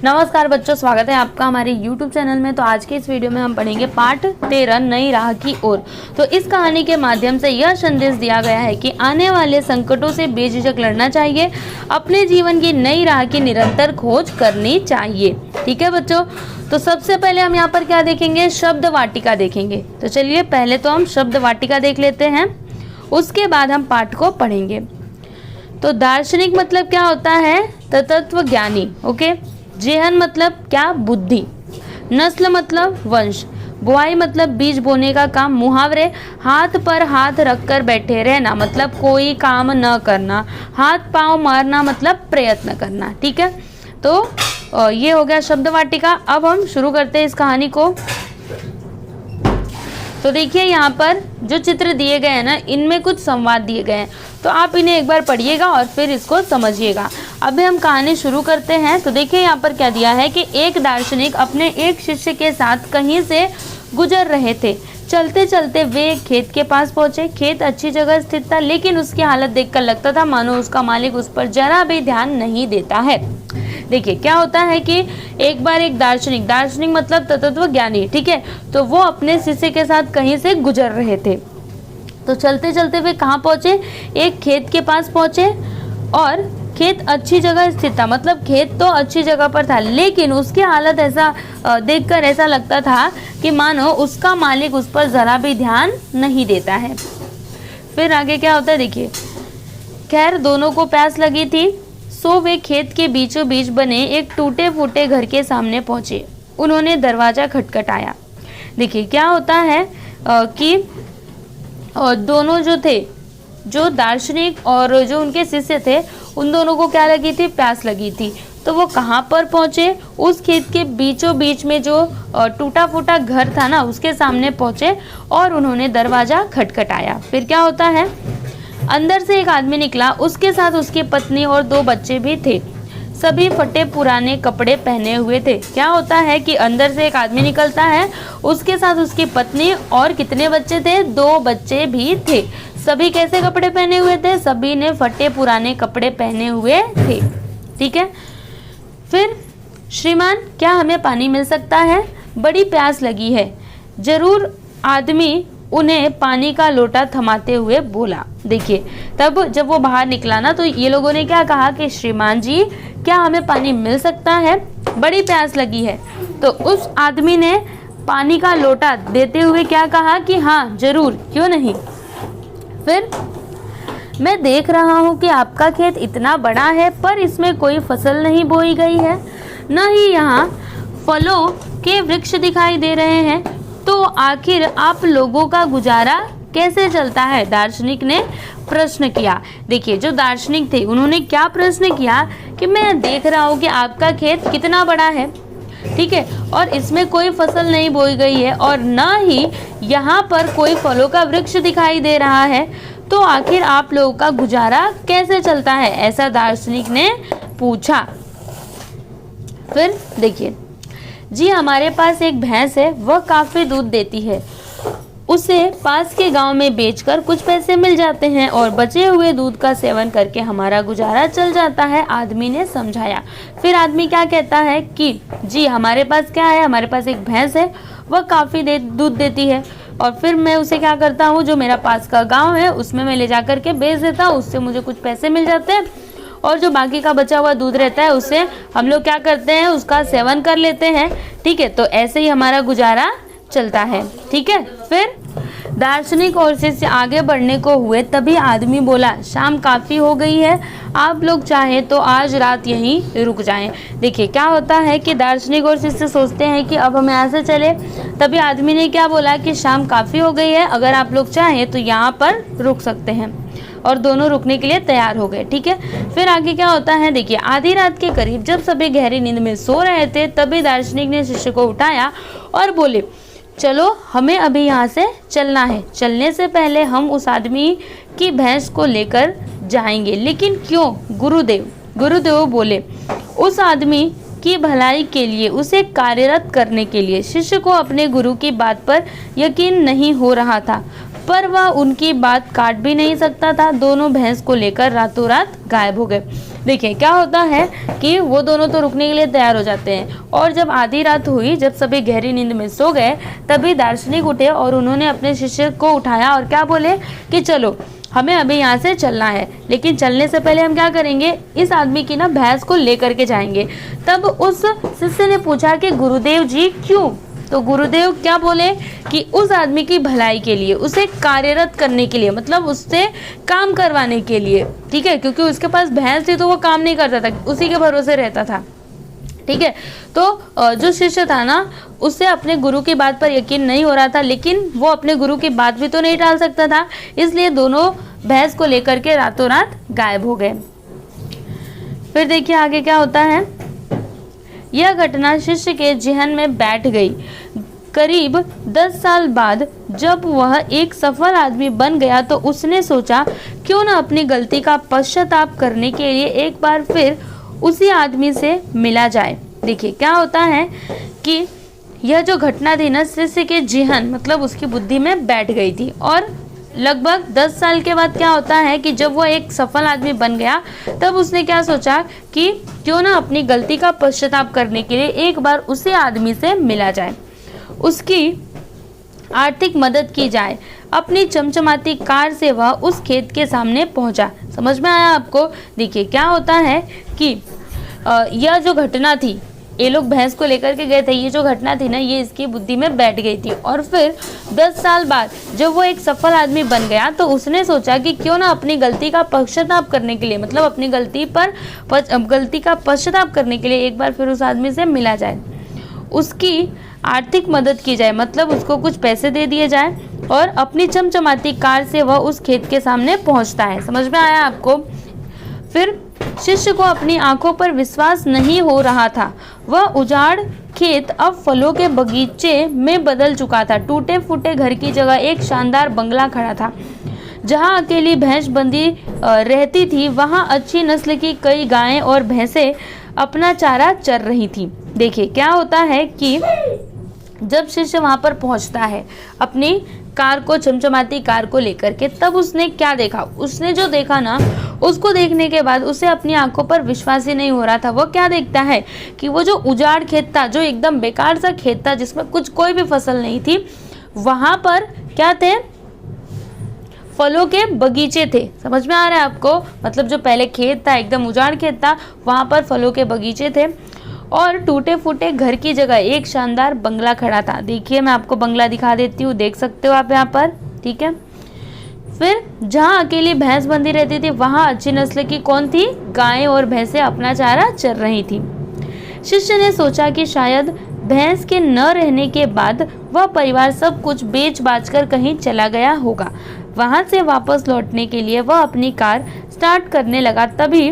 नमस्कार बच्चों, स्वागत है आपका हमारे YouTube चैनल में। तो आज के इस वीडियो में हम पढ़ेंगे पाठ 13 नई राह की ओर। तो इस कहानी के माध्यम से यह संदेश दिया गया है कि आने वाले संकटों से बेझिझक लड़ना चाहिए, अपने जीवन की नई राह की निरंतर खोज करनी चाहिए। ठीक है बच्चों, तो सबसे पहले हम यहाँ पर क्या देखेंगे, शब्द वाटिका देखेंगे। तो चलिए पहले तो हम शब्द वाटिका देख लेते हैं, उसके बाद हम पाठ को पढ़ेंगे। तो दार्शनिक मतलब क्या होता है, तत्व ज्ञानी। ओके, जेहन मतलब क्या, बुद्धि। नस्ल मतलब वंश। बुआई मतलब बीज बोने का काम। मुहावरे, हाथ पर हाथ रखकर बैठे रहना मतलब कोई काम न करना। हाथ पांव मारना मतलब प्रयत्न करना। ठीक है, तो ये हो गया शब्द वाटिका। अब हम शुरू करते हैं इस कहानी को। तो देखिए यहाँ पर जो चित्र दिए गए हैं ना, इनमें कुछ संवाद दिए गए हैं, तो आप इन्हें एक बार पढ़िएगा और फिर इसको समझिएगा। अभी हम कहानी शुरू करते हैं। तो देखिए यहाँ पर क्या दिया है कि एक दार्शनिक अपने एक शिष्य के साथ कहीं से गुजर रहे थे। चलते चलते वे एक खेत के पास पहुंचे। खेत अच्छी जगह स्थित था, लेकिन उसकी हालत देखकर लगता था मानो उसका मालिक उस पर जरा भी ध्यान नहीं देता है। देखिए क्या होता है कि एक बार एक दार्शनिक मतलब तत्व ज्ञानी, ठीक है, तो वो अपने शिष्य के साथ कहीं से गुजर रहे थे। तो चलते चलते वे कहाँ पहुंचे, एक खेत के पास पहुंचे, और खेत अच्छी जगह स्थित था, मतलब खेत तो अच्छी जगह पर था, लेकिन उसकी हालत ऐसा देखकर ऐसा लगता था कि मानो उसका मालिक उस पर जरा भी ध्यान नहीं देता है। फिर आगे क्या होता है देखिए। खैर दोनों को प्यास लगी थी, सो वे खेत के बीचों बीच बने एक टूटे फूटे घर के सामने पहुंचे। उन्होंने दरवाजा खटखटाया। देखिए क्या होता है कि दोनों जो थे, जो दार्शनिक और जो उनके शिष्य थे, उन दोनों को क्या लगी थी, प्यास लगी थी। तो वो कहाँ पर पहुँचे, उस खेत के बीचों बीच में जो टूटा फूटा घर था ना, उसके सामने पहुँचे और उन्होंने दरवाज़ा खटखटाया। फिर क्या होता है, अंदर से एक आदमी निकला, उसके साथ उसकी पत्नी और 2 बच्चे भी थे। सभी फटे पुराने कपड़े पहने हुए थे। क्या होता है कि अंदर से एक आदमी निकलता है, उसके साथ उसकी पत्नी और कितने बच्चे थे, 2 बच्चे भी थे। सभी कैसे कपड़े पहने हुए थे, सभी ने फटे पुराने कपड़े पहने हुए थे। ठीक है, फिर श्रीमान क्या हमें पानी मिल सकता है, बड़ी प्यास लगी है। जरूर आदमी उन्हें पानी का लोटा थमाते हुए बोला। देखिए तब जब वो बाहर निकला ना, तो ये लोगों ने क्या कहा कि श्रीमान जी क्या हमें पानी मिल सकता है, बड़ी प्यास लगी है। तो उस आदमी ने पानी का लोटा देते हुए क्या कहा कि हाँ जरूर, क्यों नहीं। फिर मैं देख रहा हूँ कि आपका खेत इतना बड़ा है, पर इसमें कोई फसल नहीं बोई गई है, न ही यहाँ फलों के वृक्ष दिखाई दे रहे हैं, तो आखिर आप लोगों का गुजारा कैसे चलता है, दार्शनिक ने प्रश्न किया। देखिए जो दार्शनिक थे उन्होंने क्या प्रश्न किया कि मैं देख रहा हूँ कि आपका खेत कितना बड़ा है, ठीक है, और इसमें कोई फसल नहीं बोई गई है और न ही यहाँ पर कोई फलों का वृक्ष दिखाई दे रहा है, तो आखिर आप लोगों का गुजारा कैसे चलता है, ऐसा दार्शनिक ने पूछा। फिर देखिए, जी हमारे पास एक भैंस है, वह काफ़ी दूध देती है, उसे पास के गांव में बेचकर कुछ पैसे मिल जाते हैं और बचे हुए दूध का सेवन करके हमारा गुजारा चल जाता है, आदमी ने समझाया। फिर आदमी क्या कहता है कि जी हमारे पास क्या है, हमारे पास एक भैंस है, वह काफ़ी दूध देती है, और फिर मैं उसे क्या करता हूँ, जो मेरा पास का गाँव है उसमें मैं ले जा कर के बेच देता हूँ, उससे मुझे कुछ पैसे मिल जाते हैं, और जो बाकी का बचा हुआ दूध रहता है उससे हम लोग क्या करते हैं, उसका सेवन कर लेते हैं। ठीक है, तो ऐसे ही हमारा गुजारा चलता है। ठीक है, फिर दार्शनिक और शिष्य आगे बढ़ने को हुए, तभी आदमी बोला, शाम काफ़ी हो गई है, आप लोग चाहें तो आज रात यहीं रुक जाएं। देखिए क्या होता है कि दार्शनिक और शिष्य सोचते हैं कि अब हम यहाँ से चले, तभी आदमी ने क्या बोला कि शाम काफ़ी हो गई है, अगर आप लोग चाहें तो यहाँ पर रुक सकते हैं, और दोनों रुकने के लिए तैयार हो गए। ठीक है, फिर आगे क्या होता है देखिए। आधी रात के करीब जब सभी गहरी नींद में सो रहे थे, तभी दार्शनिक ने शिष्य को उठाया और बोले, चलो हमें अभी यहाँ से चलना है, चलने से पहले हम उस आदमी की भैंस को लेकर जाएंगे। लेकिन क्यों गुरुदेव बोले, उस आदमी की भलाई के लिए, उसे कार्यरत करने के लिए। शिष्य को अपने गुरु की बात पर यकीन नहीं हो रहा था, पर वह उनकी बात काट भी नहीं सकता था। दोनों भैंस को लेकर रातों रात गायब हो गए। देखिए क्या होता है कि वो दोनों तो रुकने के लिए तैयार हो जाते हैं, और जब आधी रात हुई, जब सभी गहरी नींद में सो गए, तभी दार्शनिक उठे और उन्होंने अपने शिष्य को उठाया और क्या बोले कि चलो हमें अभी यहाँ से चलना है, लेकिन चलने से पहले हम क्या करेंगे, इस आदमी की ना भैंस को लेकर के जाएंगे। तब उस शिष्य ने पूछा कि गुरुदेव जी क्यों? तो गुरुदेव क्या बोले कि उस आदमी की भलाई के लिए, उसे कार्यरत करने के लिए, मतलब उससे काम करवाने के लिए, ठीक है, क्योंकि उसके पास भैंस थी तो वो काम नहीं करता था, उसी के भरोसे रहता था, ठीक है। तो जो शिष्य था ना, उससे अपने गुरु की बात पर यकीन नहीं हो रहा था, लेकिन वो अपने गुरु की बात भी तो नहीं टाल सकता था, इसलिए दोनों भैंस को लेकर के रातों रात गायब हो गए। फिर देखिए आगे क्या होता है। यह घटना शिष्य के जेहन में बैठ गई। करीब 10 साल बाद जब वह एक सफल आदमी बन गया तो उसने सोचा क्यों न अपनी गलती का पश्चाताप करने के लिए एक बार फिर उसी आदमी से मिला जाए। देखिए क्या होता है कि यह जो घटना थी ना, शिष्य के जेहन मतलब उसकी बुद्धि में बैठ गई थी, और लगभग 10 साल के बाद क्या होता है कि जब वो एक सफल आदमी बन गया, तब उसने क्या सोचा कि क्यों ना अपनी गलती का पश्चाताप करने के लिए एक बार उसी आदमी से मिला जाए, उसकी आर्थिक मदद की जाए। अपनी चमचमाती कार से वह उस खेत के सामने पहुंचा। समझ में आया आपको? देखिए क्या होता है कि यह जो घटना थी, ये लोग भैंस को लेकर के गए थे, ये जो घटना थी ना, ये इसकी बुद्धि में बैठ गई थी, और फिर 10 साल बाद जब वो एक सफल आदमी बन गया तो उसने सोचा कि क्यों ना अपनी गलती का पश्चाताप करने के लिए, मतलब अपनी गलती का पश्चाताप करने के लिए एक बार फिर उस आदमी से मिला जाए, उसकी आर्थिक मदद की जाए, मतलब उसको कुछ पैसे दे दिए जाए, और अपनी चमचमाती कार से वह उस खेत के सामने पहुंचता है। समझ में आया आपको? फिर शिष्य को अपनी आंखों पर विश्वास नहीं हो रहा था। वह उजाड़ खेत अब फलों के बगीचे में बदल चुका था। टूटे फूटे घर की जगह एक शानदार बंगला खड़ा था। जहां अकेली भैंस बंदी रहती थी, वहां अच्छी नस्ल की कई गायें और भैंसें अपना चारा चर रही थी। देखिए क्या होता है कि जब शिष्य वहां पर पहुंचता है अपनी कार को, चमचमाती कार को लेकर के, तब उसने क्या देखा? उसने जो देखा ना, उसको देखने के बाद उसे अपनी आंखों पर विश्वास ही नहीं हो रहा था। वो क्या देखता है कि वो जो उजाड़ खेत था, जो एकदम बेकार सा खेत था जिसमें कोई भी फसल नहीं थी, वहां पर क्या थे? फलों के बगीचे थे। समझ में आ रहा है आपको? मतलब जो पहले खेत था, एकदम उजाड़ खेत था, वहां पर फलों के बगीचे थे, और टूटे फूटे घर की जगह एक शानदार बंगला खड़ा था। देखिए मैं आपको बंगला दिखा देती हूँ, देख सकते हो आप यहाँ पर, ठीक है। फिर जहाँ अकेली भैंस बंधी रहती थी, वहाँ अच्छी नस्ल की कौन थी? गायें और भैंसें अपना चारा चर रही थी। शिष्य ने सोचा कि शायद भैंस के न रहने के बाद वह परिवार सब कुछ बेच बाच कर कहीं चला गया होगा। वहां से वापस लौटने के लिए वह अपनी कार स्टार्ट करने लगा, तभी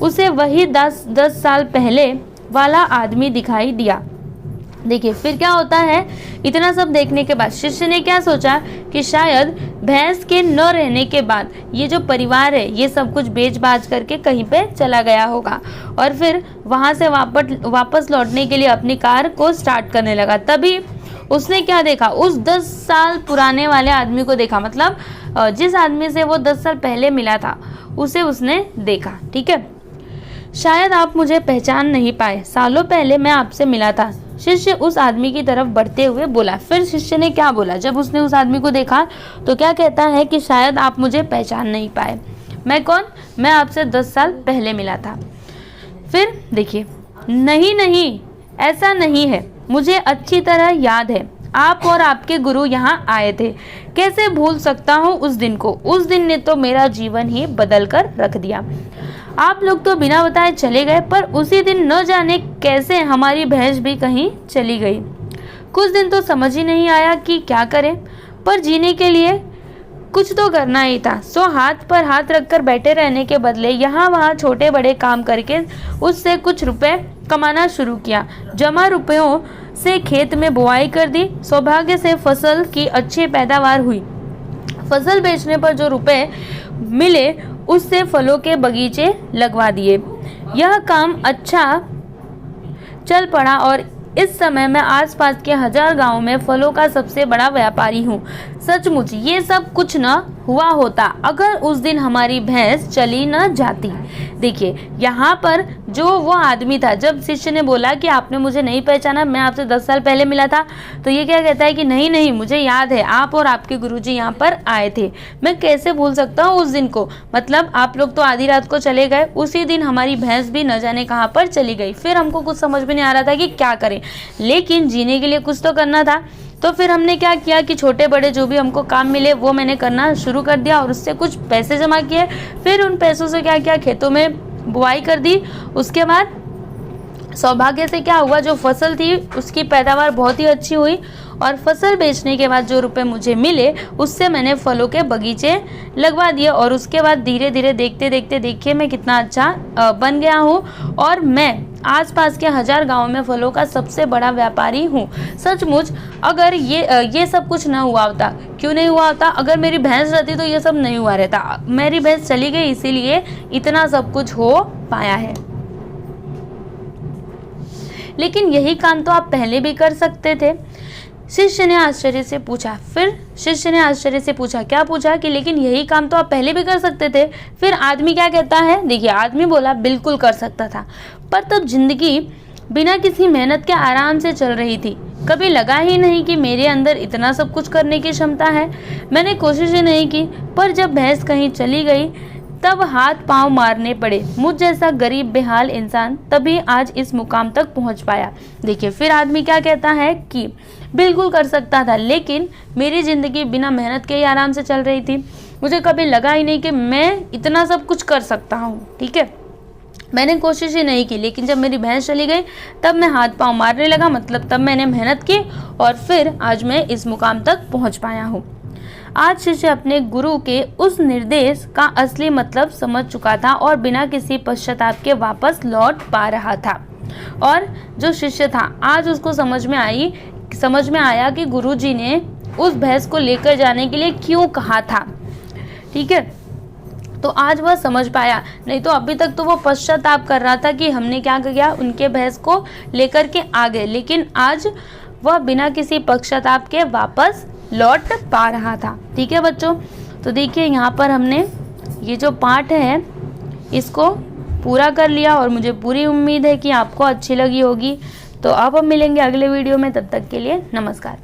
उसे वही 10 साल पहले वाला आदमी दिखाई दिया। देखिए फिर क्या होता है, इतना सब देखने के बाद शिष्य ने क्या सोचा कि शायद भैंस के न रहने के बाद ये जो परिवार है, ये सब कुछ बेच बाच करके कहीं पे चला गया होगा, और फिर वहां से वापस लौटने के लिए अपनी कार को स्टार्ट करने लगा। तभी उसने क्या देखा? उस 10 साल पुराने वाले आदमी को देखा, मतलब जिस आदमी से वो 10 साल पहले मिला था, उसे उसने देखा, ठीक है। शायद आप मुझे पहचान नहीं पाए, सालों पहले मैं आपसे मिला था, शिष्य उस आदमी की तरफ बढ़ते हुए बोला। फिर शिष्य ने क्या बोला? जब उसने उस आदमी को देखा तो क्या कहता है कि शायद आप मुझे पहचान नहीं पाए। मैं कौन? मैं आपसे 10 साल पहले मिला था। फिर देखिए, नहीं, ऐसा नहीं है, मुझे अच्छी तरह याद है, आप और आपके गुरु यहाँ आए थे। कैसे भूल सकता हूँ उस दिन को? उस दिन ने तो मेरा जीवन ही बदल कर रख दिया। आप लोग तो बिना बताए चले गए, पर उसी दिन न जाने कैसे हमारी भैंस भी कहीं चली गई। कुछ दिन तो समझ ही नहीं आया कि क्या करें, पर जीने के लिए कुछ तो करना ही था। सो हाथ पर हाथ रखकर बैठे रहने के बदले यहाँ वहाँ छोटे बड़े काम करके उससे कुछ रुपए कमाना शुरू किया। जमा रुपयों से खेत में बुआई कर दी। सौभाग्य से फसल की अच्छी पैदावार हुई। फसल बेचने पर जो रुपए मिले उससे फलों के बगीचे लगवा दिए। यह काम अच्छा चल पड़ा और इस समय मैं आसपास के 1000 गांवों में फलों का सबसे बड़ा व्यापारी हूँ। सचमुच ये सब कुछ न हुआ होता अगर उस दिन हमारी भैंस चली न जाती। देखिए यहाँ पर जो वो आदमी था, जब शिष्य ने बोला कि आपने मुझे नहीं पहचाना, मैं आपसे 10 साल पहले मिला था, तो ये क्या कहता है कि नहीं नहीं मुझे याद है, आप और आपके गुरुजी यहाँ पर आए थे, मैं कैसे भूल सकता हूँ उस दिन को। मतलब आप लोग तो आधी रात को चले गए, उसी दिन हमारी भैंस भी न जाने कहाँ पर चली गई। फिर हमको कुछ समझ में नहीं आ रहा था कि क्या करें, लेकिन जीने के लिए कुछ तो करना था। तो फिर हमने क्या किया कि छोटे बड़े जो भी हमको काम मिले वो मैंने करना शुरू कर दिया और उससे कुछ पैसे जमा किए। फिर उन पैसों से क्या किया, खेतों में बुआई कर दी। उसके बाद सौभाग्य से क्या हुआ, जो फसल थी उसकी पैदावार बहुत ही अच्छी हुई और फसल बेचने के बाद जो रुपए मुझे मिले उससे मैंने फलों के बगीचे लगवा दिए। और उसके बाद धीरे धीरे देखते देखते देखिए मैं कितना अच्छा बन गया हूँ और मैं आसपास के 1000 गांवों में फलों का सबसे बड़ा व्यापारी हूँ। सचमुच अगर ये सब कुछ ना हुआ होता, क्यों नहीं हुआ होता, अगर मेरी भैंस रहती तो ये सब नहीं हुआ रहता। मेरी भैंस चली गई इसीलिए इतना सब कुछ हो पाया है। लेकिन यही काम तो आप पहले भी कर सकते थे। शिष्य ने आश्चर्य से पूछा। फिर शिष्य ने आश्चर्य से पूछा, क्या पूछा कि लेकिन यही काम तो आप पहले भी कर सकते थे। फिर आदमी क्या कहता है, देखिए आदमी बोला बिल्कुल कर सकता था, पर तब जिंदगी बिना किसी मेहनत के आराम से चल रही थी। कभी लगा ही नहीं कि मेरे अंदर इतना सब कुछ करने की क्षमता है। मैंने कोशिश ही नहीं की, पर जब भैंस कहीं चली गई तब हाथ पांव मारने पड़े। मुझ जैसा गरीब बेहाल इंसान तभी आज इस मुकाम तक पहुंच पाया। देखिए फिर आदमी क्या कहता है कि बिल्कुल कर सकता था, लेकिन मेरी ज़िंदगी बिना मेहनत के ही आराम से चल रही थी। मुझे कभी लगा ही नहीं कि मैं इतना सब कुछ कर सकता हूँ। ठीक है, मैंने कोशिश ही नहीं की, लेकिन जब मेरी भैंस चली गई तब मैं हाथ पांव मारने लगा। मतलब तब मैंने मेहनत की और फिर आज मैं इस मुकाम तक पहुँच पाया हूँ। आज शिष्य अपने गुरु के उस निर्देश का असली मतलब समझ चुका था और बिना किसी पश्चाताप के वापस लौट पा रहा था। और जो शिष्य था आज उसको समझ में आया कि गुरुजी ने उस भैंस को लेकर जाने के लिए क्यों कहा था। ठीक है, तो आज वह समझ पाया, नहीं तो अभी तक तो वो पश्चाताप कर रहा था कि हमने क्या किया, उनके भैंस को लेकर के आ गए, लेकिन आज वह बिना किसी पश्चाताप के वापस लौट पा रहा था। ठीक है बच्चों, तो देखिए यहाँ पर हमने ये जो पाठ है इसको पूरा कर लिया और मुझे पूरी उम्मीद है कि आपको अच्छी लगी होगी। तो अब हम मिलेंगे अगले वीडियो में, तब तक के लिए नमस्कार।